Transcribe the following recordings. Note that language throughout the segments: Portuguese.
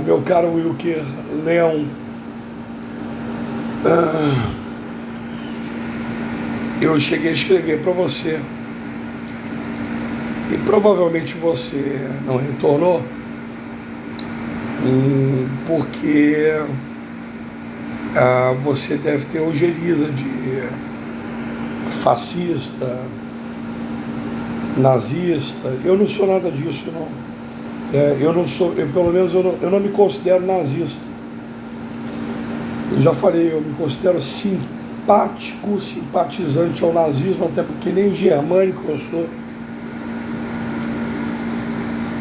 Meu caro Wilker Leão, eu cheguei a escrever para você e provavelmente você não retornou, porque você deve ter ojeriza de fascista, nazista. Eu não sou nada disso, não. Eu não sou, pelo menos eu não me considero nazista. Eu já falei, eu me considero simpático, simpatizante ao nazismo, até porque nem germânico eu sou.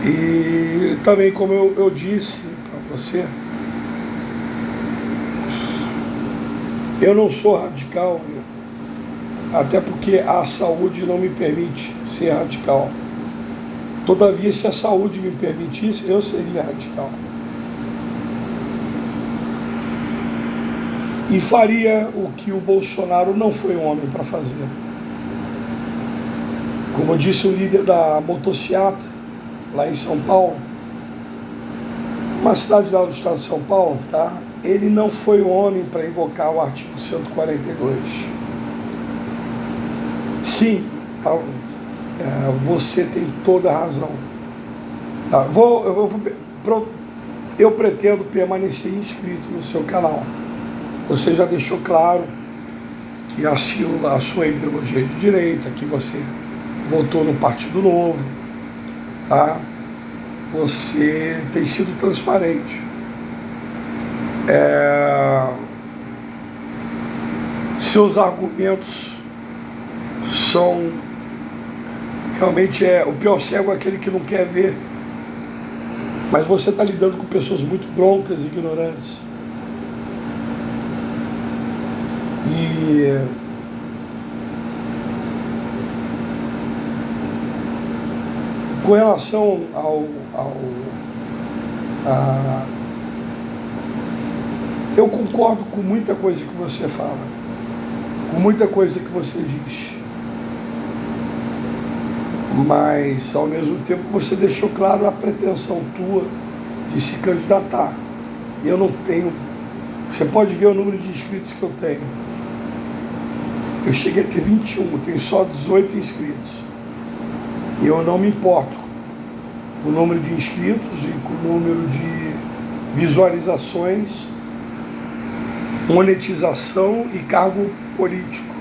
E também, como eu disse para você, eu não sou radical, até porque a saúde não me permite ser radical. Todavia, se a saúde me permitisse, eu seria radical. E faria o que o Bolsonaro não foi homem para fazer. Como disse o líder da motociata, lá em São Paulo, uma cidade lá do estado de São Paulo, tá? Ele não foi homem para invocar o artigo 142. Sim, tá? Você tem toda a razão. Tá? Eu pretendo permanecer inscrito no seu canal. Você já deixou claro que a sua ideologia de direita, que você votou no Partido Novo, tá? Você tem sido transparente. Seus argumentos são realmente o pior cego é aquele que não quer ver. Mas você está lidando com pessoas muito broncas e ignorantes. E com relação eu concordo com muita coisa que você fala, com muita coisa que você diz, mas ao mesmo tempo você deixou claro a pretensão tua de se candidatar. Eu não tenho. Você pode ver o número de inscritos que eu tenho. Eu cheguei a ter 21, tenho só 18 inscritos. E eu não me importo com o número de inscritos e com o número de visualizações, monetização e cargo político.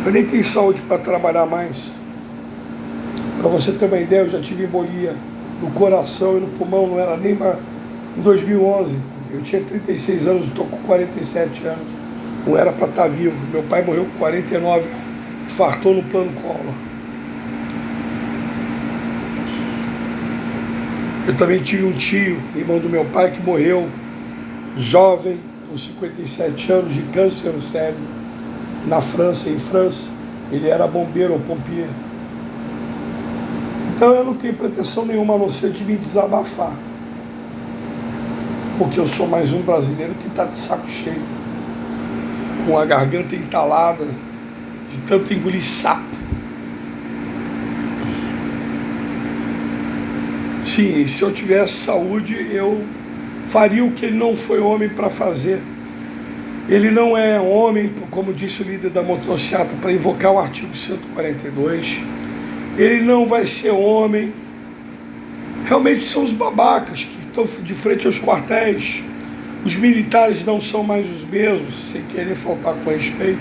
Eu nem tenho saúde para trabalhar mais. Para você ter uma ideia, eu já tive embolia no coração e no pulmão, não era nem em 2011. Eu tinha 36 anos, estou com 47 anos. Não era para estar vivo. Meu pai morreu com 49, infartou no plano Collor. Eu também tive um tio, irmão do meu pai, que morreu jovem, com 57 anos, de câncer no cérebro, na França, em França. Ele era bombeiro ou pompier. Então eu não tenho pretensão nenhuma a não ser de me desabafar. Porque eu sou mais um brasileiro que está de saco cheio, com a garganta entalada, de tanto engolir sapo. Sim, se eu tivesse saúde, eu faria o que ele não foi homem para fazer. Ele não é homem, como disse o líder da motociata, para invocar o artigo 142. Ele não vai ser homem. Realmente são os babacas que estão de frente aos quartéis. Os militares não são mais os mesmos, sem querer faltar com respeito.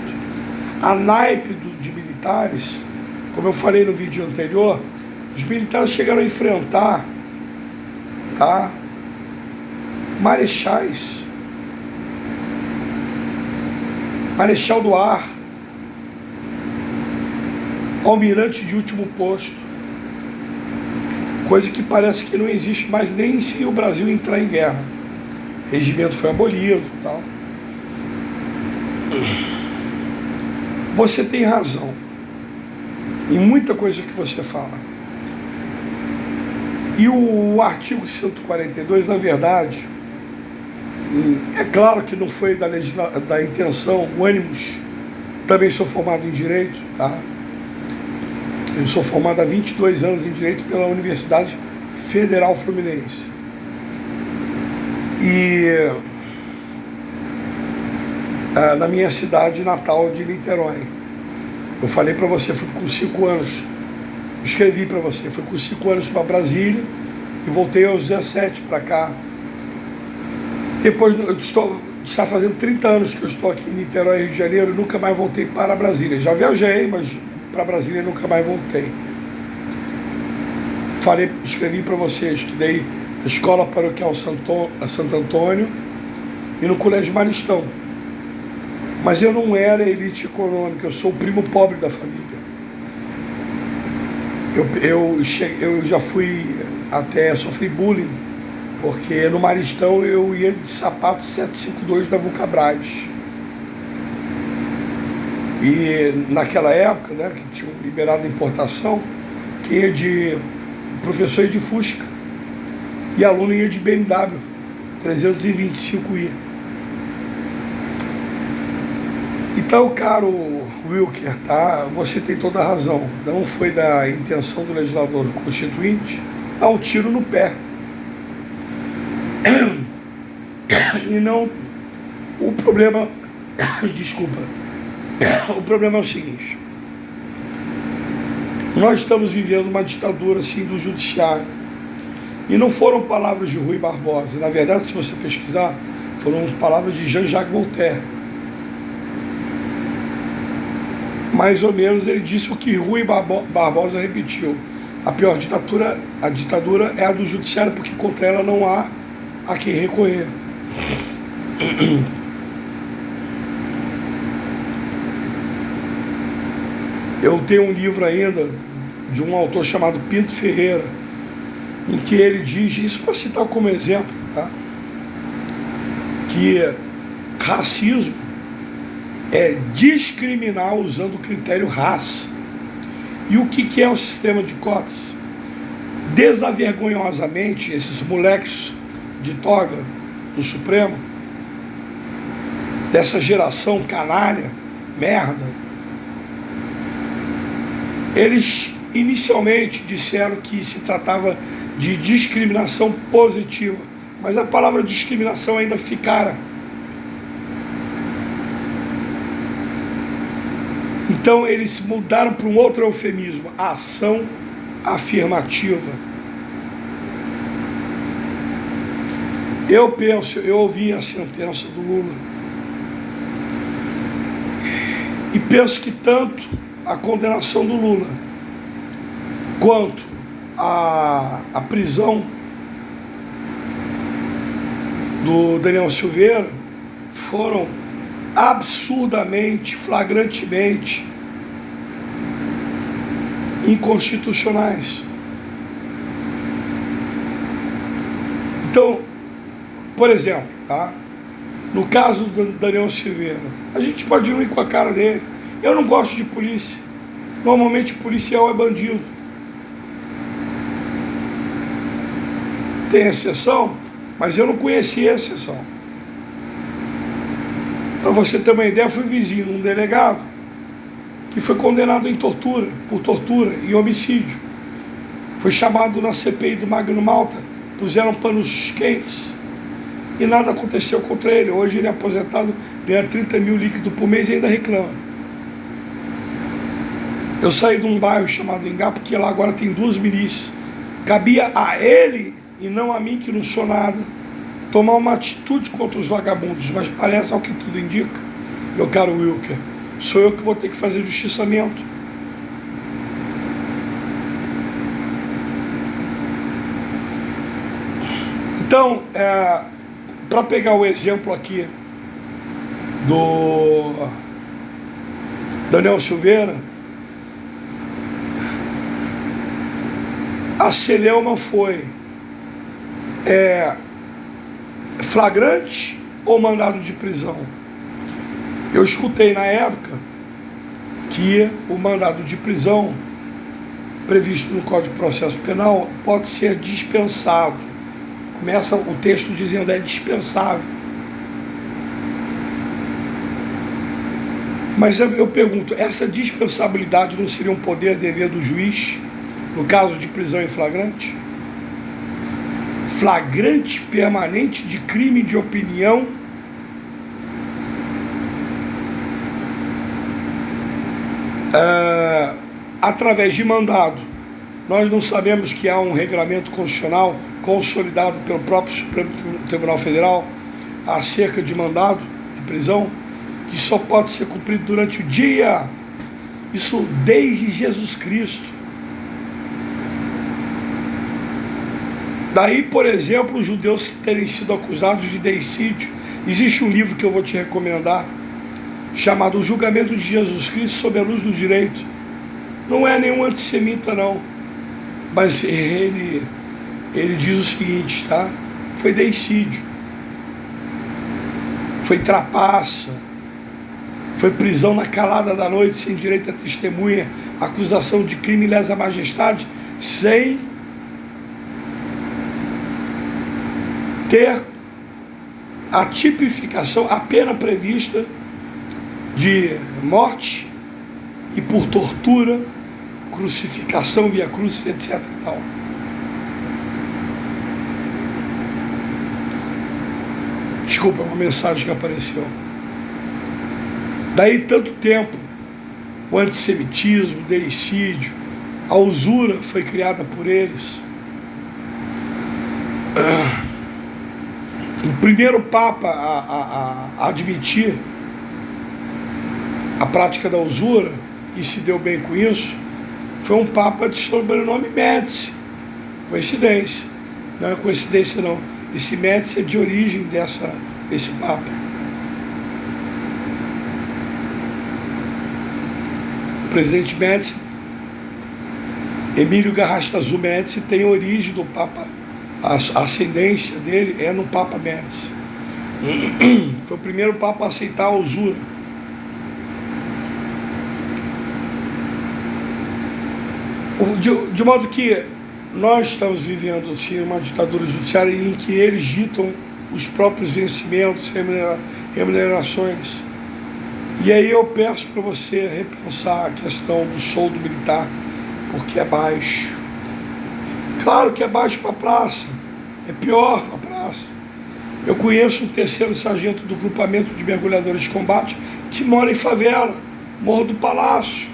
A naipe de militares, como eu falei no vídeo anterior, os militares chegaram a enfrentar, tá, marechais, marechal do ar, almirante de último posto, coisa que parece que não existe mais nem se o Brasil entrar em guerra. O regimento foi abolido e tal. Você tem razão em muita coisa que você fala. E o artigo 142, na verdade, é claro que não foi da intenção, o ânimos. Também sou formado em Direito, tá? Eu sou formado há 22 anos em Direito pela Universidade Federal Fluminense. E na minha cidade natal de Niterói. Eu falei para você, fui com 5 anos, escrevi para você, fui com 5 anos para Brasília e voltei aos 17 para cá. Depois, está fazendo 30 anos que eu estou aqui em Niterói, Rio de Janeiro, e nunca mais voltei para Brasília. Já viajei, mas para Brasília nunca mais voltei. Escrevi para você, estudei na Escola Paroquial Santo Antônio e no Colégio Maristão. Mas eu não era elite econômica, eu sou o primo pobre da família. Eu já fui até sofri bullying, porque no Maristão eu ia de sapato 752 da Vulcabras. E naquela época, né, que tinham liberado a importação, que ia de professor ia de Fusca e aluno ia de BMW 325i. Então, caro Wilker, tá? Você tem toda a razão. Não foi da intenção do legislador constituinte dar um tiro no pé. E não... O problema... Desculpa. O problema é o seguinte. Nós estamos vivendo uma ditadura, assim, do judiciário. E não foram palavras de Rui Barbosa. Na verdade, se você pesquisar, foram palavras de Jean-Jacques Voltaire. Mais ou menos ele disse o que Rui Barbosa repetiu. A pior ditadura, a ditadura é a do judiciário, porque contra ela não há a quem recorrer. Eu tenho um livro ainda de um autor chamado Pinto Ferreira, em que ele diz, isso para citar como exemplo, tá? Que racismo é discriminar usando o critério raça. E o que é o sistema de cotas? Desavergonhosamente, esses moleques de toga do Supremo, dessa geração canalha, merda, eles inicialmente disseram que se tratava de discriminação positiva, mas a palavra discriminação ainda ficara. Então eles mudaram para um outro eufemismo, a ação afirmativa. Eu ouvi a sentença do Lula e penso que tanto a condenação do Lula quanto a prisão do Daniel Silveira foram absurdamente, flagrantemente inconstitucionais. Então, por exemplo, tá? No caso do Daniel Silveira, a gente pode não ir com a cara dele. Eu não gosto de polícia. Normalmente policial é bandido. Tem exceção, mas eu não conhecia a exceção. Para você ter uma ideia, eu fui vizinho de um delegado que foi condenado em tortura, por tortura e homicídio. Foi chamado na CPI do Magno Malta, puseram panos quentes e nada aconteceu contra ele. Hoje ele é aposentado, ganha 30 mil líquido por mês e ainda reclama. Eu saí de um bairro chamado Engá, porque lá agora tem 2 milícias. Cabia a ele, e não a mim, que não sou nada, tomar uma atitude contra os vagabundos, mas parece, ao que tudo indica, meu caro Wilker, sou eu que vou ter que fazer justiçamento. Então, para pegar o exemplo aqui do Daniel Silveira, a celeuma foi flagrante ou mandado de prisão? Eu escutei na época que o mandado de prisão previsto no Código de Processo Penal pode ser dispensado. Começa o texto dizendo é dispensável. Mas eu pergunto, essa dispensabilidade não seria um poder dever do juiz no caso de prisão em flagrante? flagrante permanente de crime de opinião através de mandado. Nós não sabemos que há um regulamento constitucional consolidado pelo próprio Supremo Tribunal Federal acerca de mandado de prisão, que só pode ser cumprido durante o dia. Isso desde Jesus Cristo. Daí, por exemplo, os judeus terem sido acusados de deicídio. Existe um livro que eu vou te recomendar, chamado O Julgamento de Jesus Cristo sob a Luz do Direito. Não é nenhum antissemita, não. Mas ele diz o seguinte, tá? Foi deicídio. Foi trapaça. Foi prisão na calada da noite, sem direito a testemunha. Acusação de crime lesa majestade, sem ter a tipificação, a pena prevista de morte e por tortura, crucificação, via cruz, etc. e tal. Desculpa, uma mensagem que apareceu. Daí tanto tempo, o antissemitismo, o deicídio, a usura foi criada por eles. O primeiro Papa a admitir a prática da usura, e se deu bem com isso, foi um Papa de sobrenome Médici. Coincidência. Não é coincidência, não. Esse Médici é de origem desse Papa. O presidente Médici, Emílio Garrastazu Médici, tem origem do Papa. A ascendência dele é no Papa Médici. Foi o primeiro Papa a aceitar a usura. De modo que nós estamos vivendo assim, uma ditadura judiciária em que eles ditam os próprios vencimentos, remunerações. E aí eu peço para você repensar a questão do soldo militar, porque é baixo. Claro que é baixo para a praça, é pior para a praça. Eu conheço um terceiro sargento do grupamento de mergulhadores de combate que mora em favela, Morro do Palácio.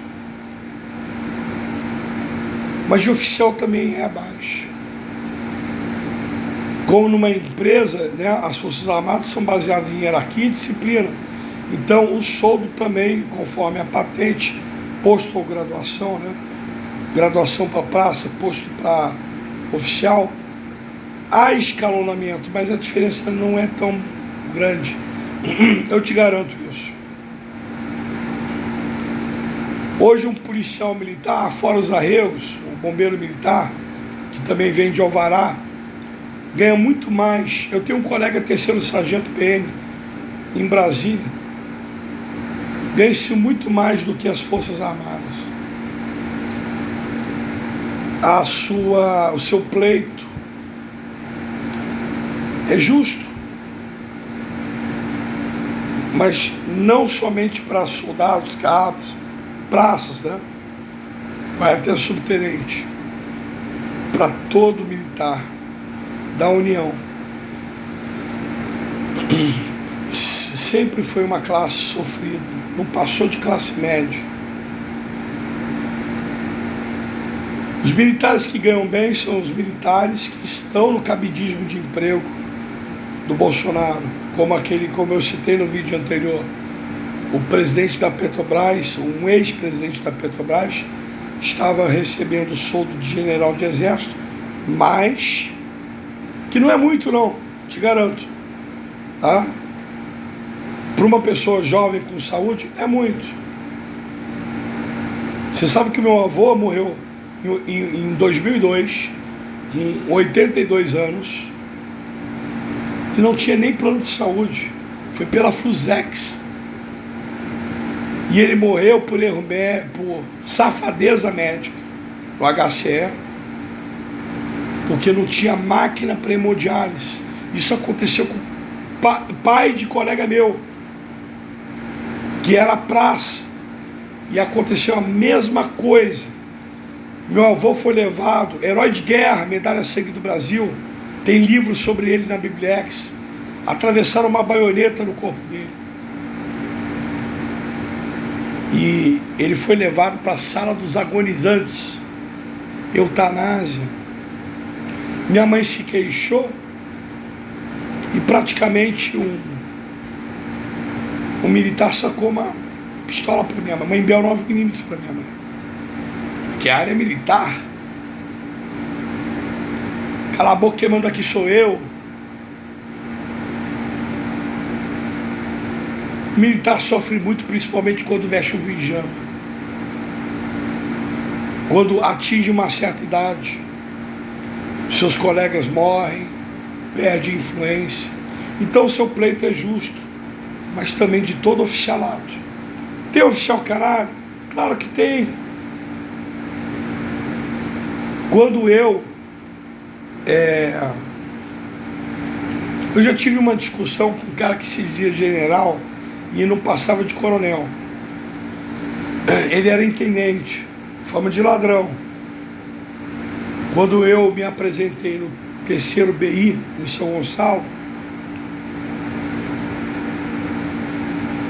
Mas de oficial também é abaixo. Como numa empresa, né, as Forças Armadas são baseadas em hierarquia e disciplina. Então o soldo também, conforme a patente, posto ou graduação, né? Graduação para praça, posto para oficial, há escalonamento, mas a diferença não é tão grande. Eu te garanto isso. Hoje um policial militar, fora os arregos, o bombeiro militar, que também vem de alvará, ganha muito mais. Eu tenho um colega terceiro sargento PM em Brasília, ganha-se muito mais do que as Forças Armadas. O seu pleito é justo, mas não somente para soldados, cabos, praças, né? Vai até subtenente, para todo militar da União. Sempre foi uma classe sofrida, não passou de classe média. Os militares que ganham bem são os militares que estão no cabidismo de emprego do Bolsonaro, como eu citei no vídeo anterior. O presidente da Petrobras, um ex-presidente da Petrobras, estava recebendo soldo de general de exército, mas que não é muito não, te garanto, tá? Para uma pessoa jovem com saúde, é muito. Você sabe que meu avô morreu em 2002, com 82 anos, e não tinha nem plano de saúde, foi pela Fusex. E ele morreu por erro por safadeza médica, o HCE, porque não tinha máquina para hemodiálise. Isso aconteceu com o pai de colega meu, que era praça, e aconteceu a mesma coisa. Meu avô foi levado, herói de guerra, medalha sangue do Brasil, Tem livros sobre ele na Bibliex. Atravessaram uma baioneta no corpo dele. E ele foi levado para a sala dos agonizantes. Eutanásia. Minha mãe se queixou e praticamente um militar sacou uma pistola para minha mãe. Mãe Bel 9mm para minha mãe. Porque a área é militar. Cala a boca, quem manda aqui sou eu. O militar sofre muito, principalmente quando veste um pijama. Quando atinge uma certa idade, seus colegas morrem, perde influência. Então o seu pleito é justo, mas também de todo oficialado. Tem oficial caralho? Claro que tem. Quando eu já tive uma discussão com um cara que se dizia general e não passava de coronel. Ele era intendente, fama de ladrão. Quando eu me apresentei no 3º BI em São Gonçalo,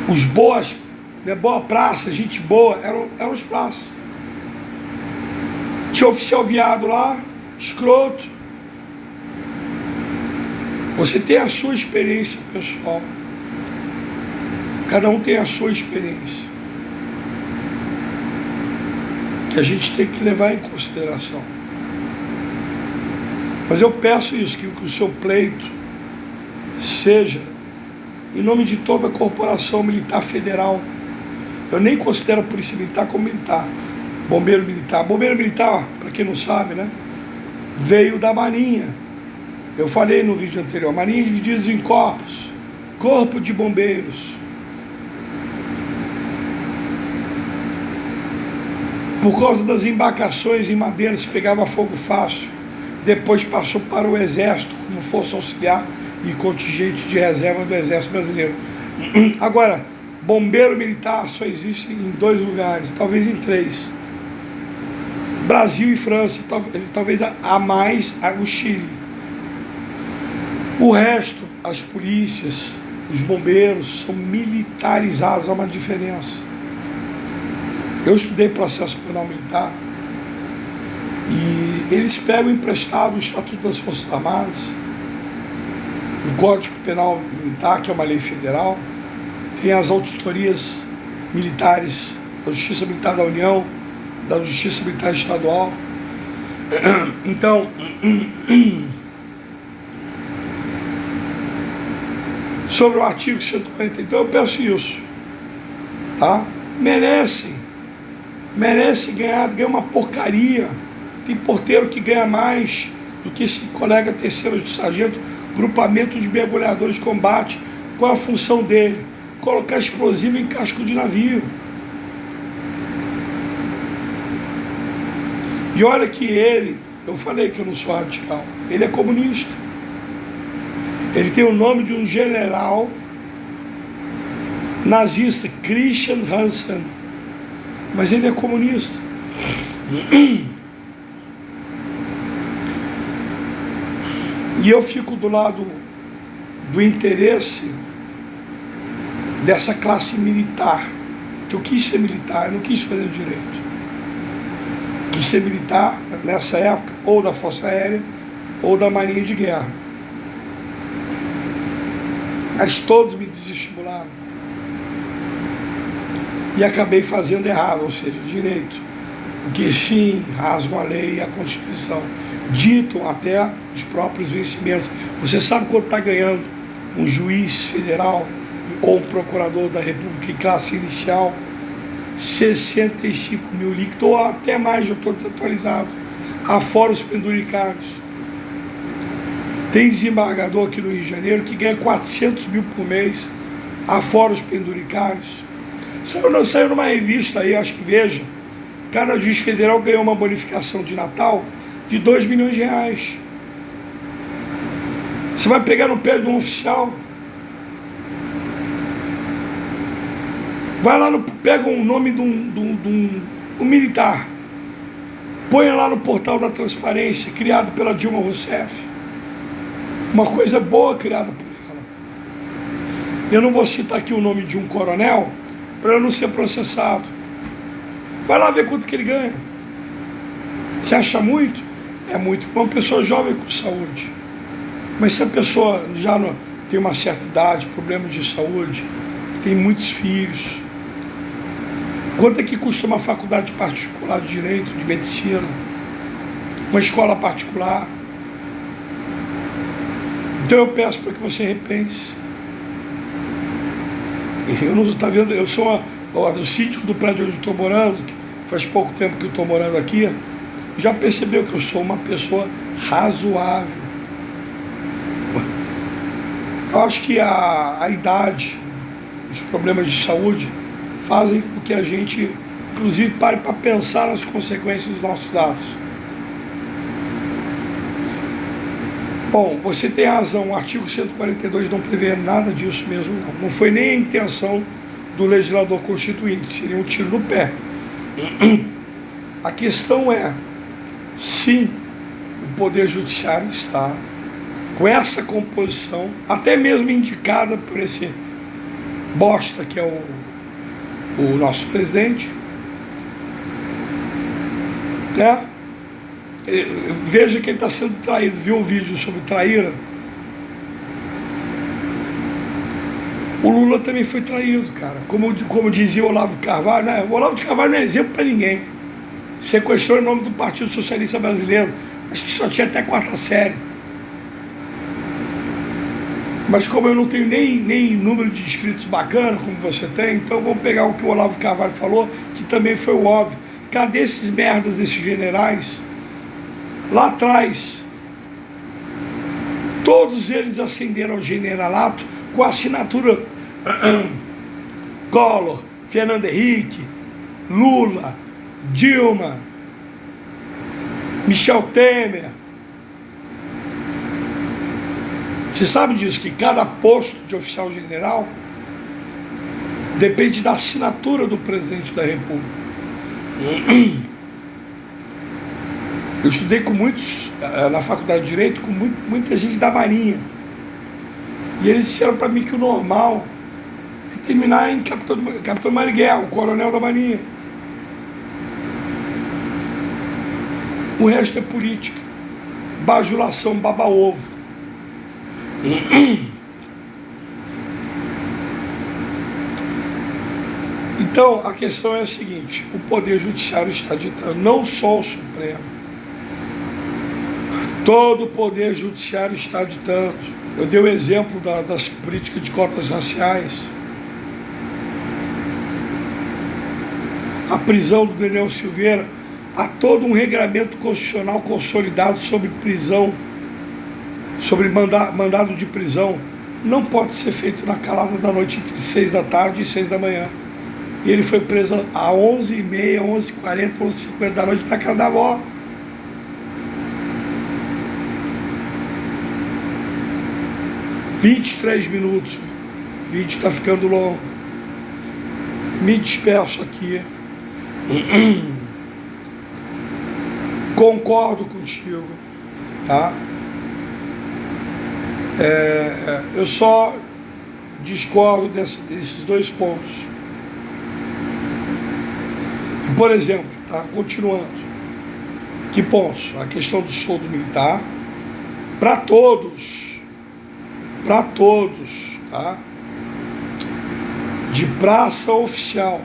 os boas, boa praça, gente boa, eram os praças. Tinha oficial viado lá, escroto. Você tem a sua experiência pessoal. Cada um tem a sua experiência, que a gente tem que levar em consideração. Mas eu peço isso, que o seu pleito seja em nome de toda a Corporação Militar Federal. Eu nem considero a Polícia Militar como militar. Bombeiro Militar. Bombeiro Militar, para quem não sabe, né, veio da Marinha. Eu falei no vídeo anterior, Marinha dividida em corpos. Corpo de Bombeiros. Por causa das embarcações em madeira, se pegava fogo fácil. Depois passou para o Exército, como força auxiliar e contingente de reserva do Exército Brasileiro. Agora, bombeiro militar só existe em 2 lugares, talvez em 3. Brasil e França, talvez a mais, o Chile. O resto, as polícias, os bombeiros são militarizados, há uma diferença. Eu estudei processo penal militar e eles pegam emprestado o Estatuto das Forças Armadas, o Código Penal Militar, que é uma lei federal, tem as auditorias militares da Justiça Militar da União, da Justiça Militar Estadual. Então, sobre o artigo 142, eu peço isso, tá? Merece ganhar uma porcaria. Tem porteiro que ganha mais do que esse colega terceiro de sargento, grupamento de mergulhadores de combate. Qual a função dele? Colocar explosivo em casco de navio. E olha que ele, eu falei que eu não sou radical, ele é comunista. Ele tem o nome de um general nazista, Christian Hansen, mas ele é comunista. E eu fico do lado do interesse dessa classe militar, que eu quis ser militar, eu não quis fazer direito. Quis ser militar nessa época, ou da Força Aérea, ou da Marinha de Guerra. Mas todos me desestimularam. E acabei fazendo errado, ou seja, direito. Porque sim, rasgam a lei e a Constituição. Ditam até os próprios vencimentos. Você sabe quanto está ganhando um juiz federal ou um procurador da República em classe inicial? 65 mil líquido, ou até mais, eu estou desatualizado. Afora os penduricários. Tem desembargador aqui no Rio de Janeiro que ganha 400 mil por mês, afora os penduricários. Saiu numa revista aí, acho que Veja, cada juiz federal ganhou uma bonificação de Natal de 2 milhões de reais. Você vai pegar no pé de um oficial, vai lá, pega o nome de um militar, põe lá no portal da transparência, criado pela Dilma Rousseff. uma coisa boa criada por ela. Eu não vou citar aqui o nome de um coronel para eu não ser processado. Vai lá ver quanto que ele ganha. Você acha muito? É muito para uma pessoa jovem com saúde. Mas se a pessoa já tem uma certa idade, problema de saúde, tem muitos filhos, quanto é que custa uma faculdade particular de Direito, de Medicina? Uma escola particular? Então eu peço para que você repense. Eu não tá vendo, eu sou o síndico do prédio onde eu estou morando, faz pouco tempo que eu estou morando aqui, já percebeu que eu sou uma pessoa razoável. Eu acho que a idade, os problemas de saúde, fazem com que a gente, inclusive, pare para pensar nas consequências dos nossos atos. Bom, você tem razão, o artigo 142 não prevê nada disso mesmo, não. Não foi nem a intenção do legislador constituinte, seria um tiro no pé. A questão é, sim, o Poder Judiciário está com essa composição, até mesmo indicada por esse bosta que é o nosso presidente, né? Veja que ele está sendo traído. Viu um vídeo sobre traíra? O Lula também foi traído, cara. Como dizia o Olavo de Carvalho, né? O Olavo de Carvalho não é exemplo para ninguém. Sequestrou em nome do Partido Socialista Brasileiro. Acho que só tinha até 4ª série. Mas como eu não tenho nem número de inscritos bacana, como você tem, então vamos pegar o que o Olavo de Carvalho falou, que também foi o óbvio. Cadê esses merdas, desses generais? Lá atrás, todos eles ascenderam ao generalato com a assinatura Collor, Fernando Henrique, Lula, Dilma, Michel Temer. Você sabe disso, que cada posto de oficial general depende da assinatura do presidente da República. Eu estudei com muitos, na faculdade de Direito, com muita gente da Marinha. E eles disseram para mim que o normal é terminar em Capitão Marighella, o coronel da Marinha. O resto é política, bajulação, baba-ovo. Então, a questão é a seguinte, o Poder Judiciário está ditando, não só o Supremo, todo o Poder Judiciário está ditando. Eu dei o exemplo das políticas de cotas raciais, a prisão do Daniel Silveira, há todo um regramento constitucional consolidado sobre prisão, sobre mandado de prisão, não pode ser feito na calada da noite entre 6 da tarde e 6 da manhã. E ele foi preso às 11h30, 11h40, 11h50 da noite na casa da avó. "23 minutos, o vídeo está ficando longo. Me despeço aqui. Concordo contigo, tá? Eu só discordo desses 2 pontos. Por exemplo, tá? Continuando. Que pontos? A questão do soldo militar, para todos, tá? De praça oficial.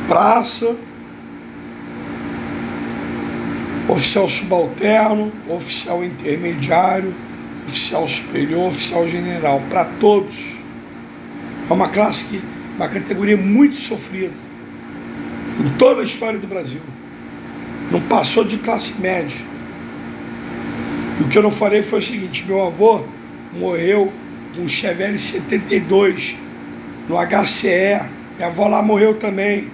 Praça, oficial subalterno, oficial intermediário, oficial superior, oficial general, para todos. É uma classe uma categoria muito sofrida em toda a história do Brasil. Não passou de classe média. E o que eu não falei foi o seguinte: meu avô morreu com um Chevelle 72 no HCE. Minha avó lá morreu também.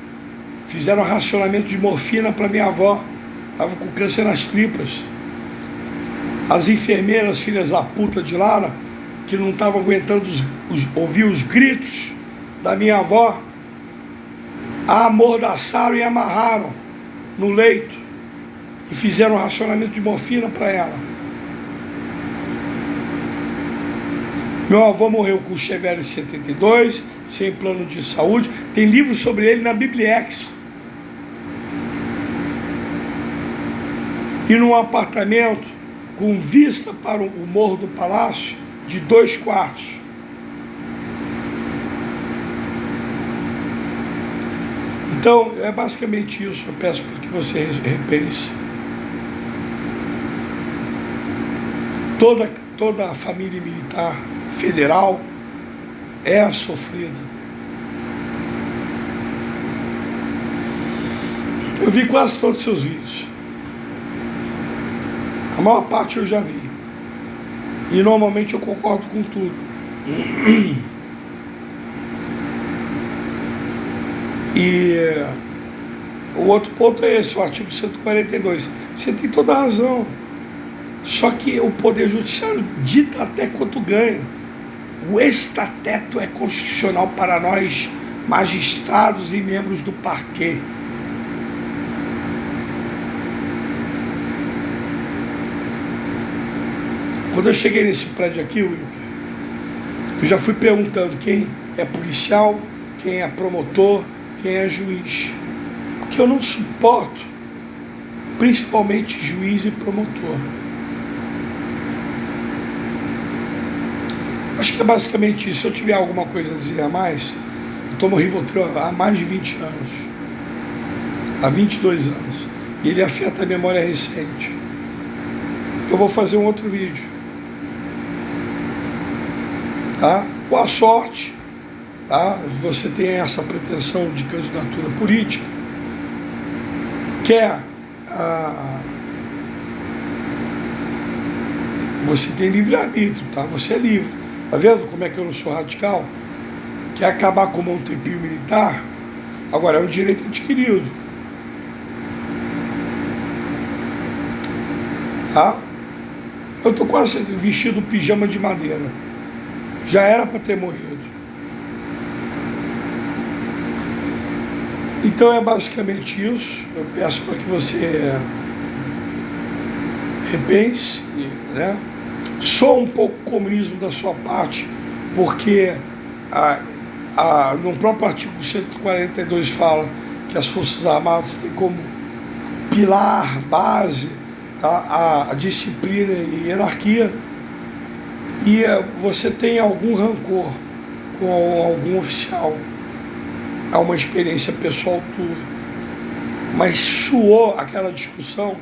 Fizeram racionamento de morfina para minha avó. Estava com câncer nas tripas. As enfermeiras, filhas da puta de Lara, que não estavam aguentando ouvir os gritos da minha avó, a amordaçaram e amarraram no leito e fizeram um racionamento de morfina para ela. Meu avô morreu com Chevelle 72, sem plano de saúde. Tem livro sobre ele na Bibliex. E num apartamento com vista para o Morro do Palácio, de 2 quartos. Então, é basicamente isso. Eu peço para que você repense. Toda a família militar federal é sofrida. Eu vi quase todos os seus vídeos. A maior parte eu já vi. E normalmente eu concordo com tudo. E o outro ponto é esse, o artigo 142. Você tem toda a razão. Só que o Poder Judiciário dita até quanto ganha. O estatuto é constitucional para nós, magistrados e membros do parquê. Quando eu cheguei nesse prédio aqui, Wilker, eu já fui perguntando quem é policial, quem é promotor, quem é juiz. Porque eu não suporto, principalmente juiz e promotor. Acho que é basicamente isso. Se eu tiver alguma coisa a dizer a mais, eu tomo Rivotril há mais de 20 anos. Há 22 anos. E ele afeta a memória recente. Eu vou fazer um outro vídeo. Tá? Boa sorte. Tá? Você tem essa pretensão de candidatura política. Quer... Você tem livre-arbítrio, tá? Você é livre. Tá vendo como é que eu não sou radical? Quer acabar com o Montepio militar? Agora é um direito adquirido. Tá? Eu tô quase vestido pijama de madeira. Já era para ter morrido. Então é basicamente isso. Eu peço para que você repense, né? Sou um pouco comunismo da sua parte, porque no próprio artigo 142 fala que as Forças Armadas têm como pilar, base, tá, a disciplina e hierarquia, e você tem algum rancor com algum oficial, é uma experiência pessoal tua, mas soou aquela discussão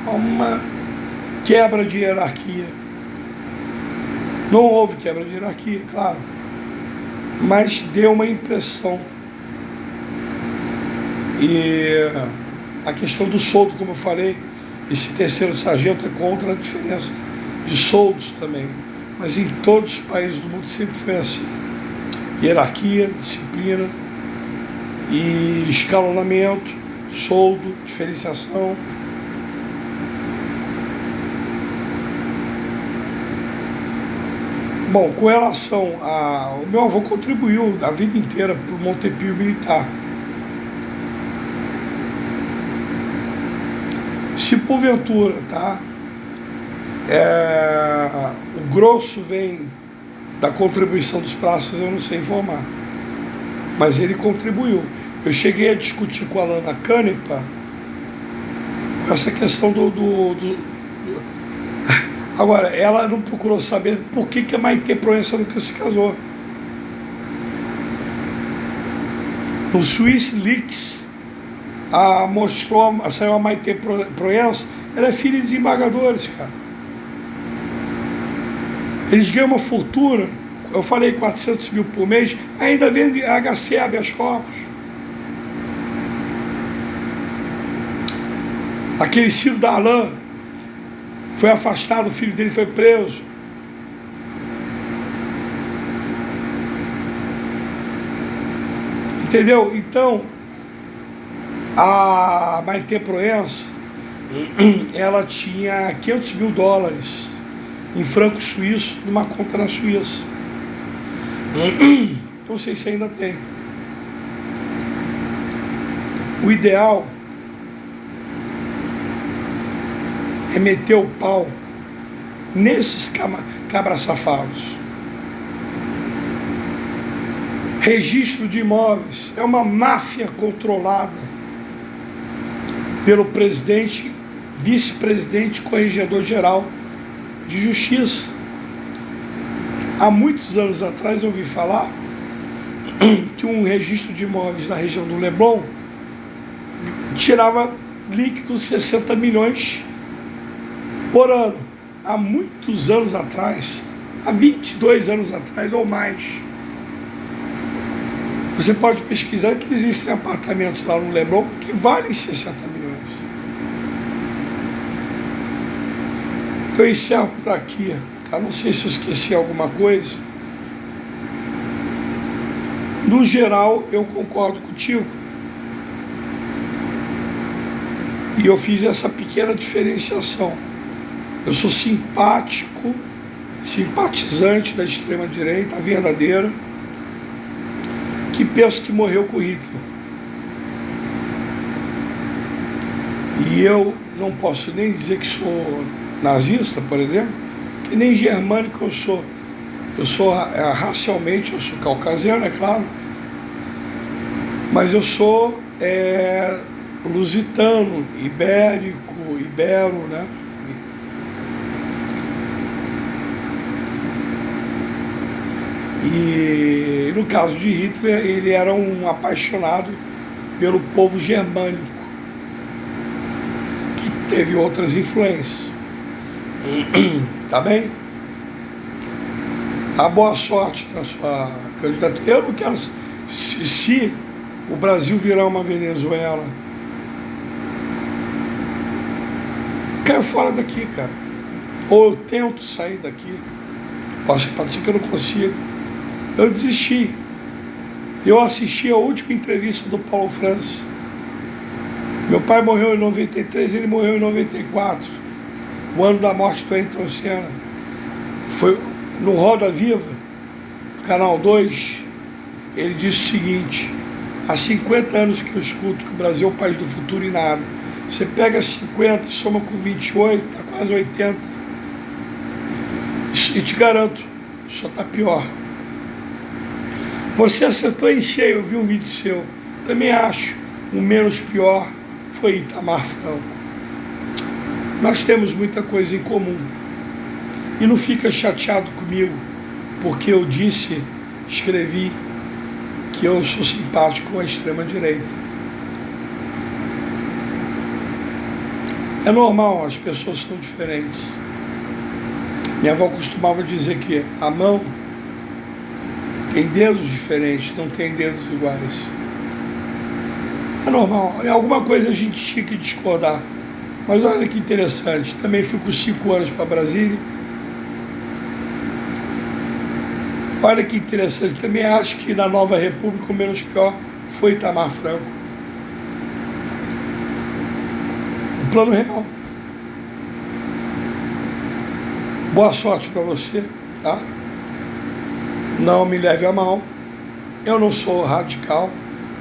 a uma quebra de hierarquia. Não houve quebra de hierarquia, claro, mas deu uma impressão. E a questão do soldo, como eu falei, esse terceiro sargento é contra a diferença de soldos também, mas em todos os países do mundo sempre foi assim: hierarquia, disciplina e escalonamento, soldo, diferenciação. Bom, com relação o meu avô contribuiu a vida inteira para o Montepio militar. Se porventura, tá, o grosso vem da contribuição dos praças, eu não sei informar, mas ele contribuiu. Eu cheguei a discutir com a Lana Canepa com essa questão Agora, ela não procurou saber por que a Maitê Proença nunca se casou. No Swiss Leaks, saiu a Maitê Proença, ela é filha de desembargadores, cara. Eles ganham uma fortuna, eu falei 400 mil por mês, ainda vende HC, habeas corpus. Aquele Ciro Darlan foi afastado, o filho dele foi preso. Entendeu? Então, a Maitê Proença, ela tinha 500 mil dólares em francos suíços numa conta na Suíça. Não sei se ainda tem. O ideal é meter o pau nesses cabras safados. Registro de imóveis é uma máfia controlada pelo presidente, vice-presidente, corregedor-geral de Justiça. Há muitos anos atrás eu ouvi falar que um registro de imóveis na região do Leblon tirava líquido 60 milhões por ano. Há muitos anos atrás, há 22 anos atrás ou mais. Você pode pesquisar que existem apartamentos lá no Leblon que valem 60 milhões. Então eu encerro por aqui, tá? Não sei se eu esqueci alguma coisa. No geral, eu concordo contigo. E eu fiz essa pequena diferenciação. Eu sou simpático, simpatizante da extrema-direita, a verdadeira, que penso que morreu com Hitler. E eu não posso nem dizer que sou nazista, por exemplo, que nem germânico eu sou. Eu sou racialmente, eu sou caucasiano, é claro, mas eu sou lusitano, ibero, né? E no caso de Hitler, ele era um apaixonado pelo povo germânico, que teve outras influências. Tá bem? A boa sorte na sua candidatura. Eu não quero... Se o Brasil virar uma Venezuela, eu caio fora daqui, cara. Ou eu tento sair daqui. Pode ser que eu não consiga. Eu desisti. Eu assisti a última entrevista do Paulo França. Meu pai morreu em 93, ele morreu em 94. O ano da morte do Ayrton Senna. Foi no Roda Viva, Canal 2, ele disse o seguinte: há 50 anos que eu escuto que o Brasil é o país do futuro e nada. Você pega 50 e soma com 28, está quase 80. E te garanto, só está pior. Você acertou em cheio, eu vi um vídeo seu. Também acho, o menos pior foi Itamar Franco. Nós temos muita coisa em comum. E não fica chateado comigo, porque eu escrevi que eu sou simpático com a extrema-direita. É normal, as pessoas são diferentes. Minha avó costumava dizer que a mão tem dedos diferentes, não tem dedos iguais. É normal, em alguma coisa a gente tinha que discordar. Mas olha que interessante, também fui com 5 anos para Brasília. Olha que interessante, também acho que na Nova República o menos pior foi Itamar Franco. O plano real. Boa sorte para você, tá? Não me leve a mal. Eu não sou radical,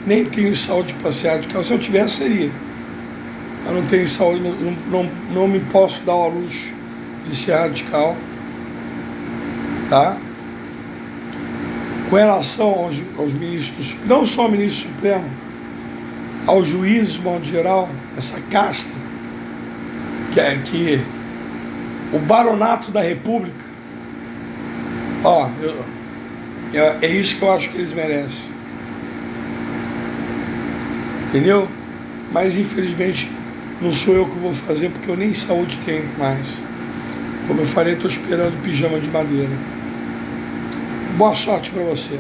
nem tenho saúde para ser radical. Se eu tivesse, seria. Eu não tenho saúde, não me posso dar ao luxo de ser radical, tá? Com relação aos ministros, não só ao ministro Supremo, aos juízes, de modo geral, essa casta, que o baronato da República, é isso que eu acho que eles merecem. Entendeu? Mas infelizmente não sou eu que vou fazer, porque eu nem saúde tenho mais. Como eu falei, estou esperando pijama de madeira. Boa sorte para você.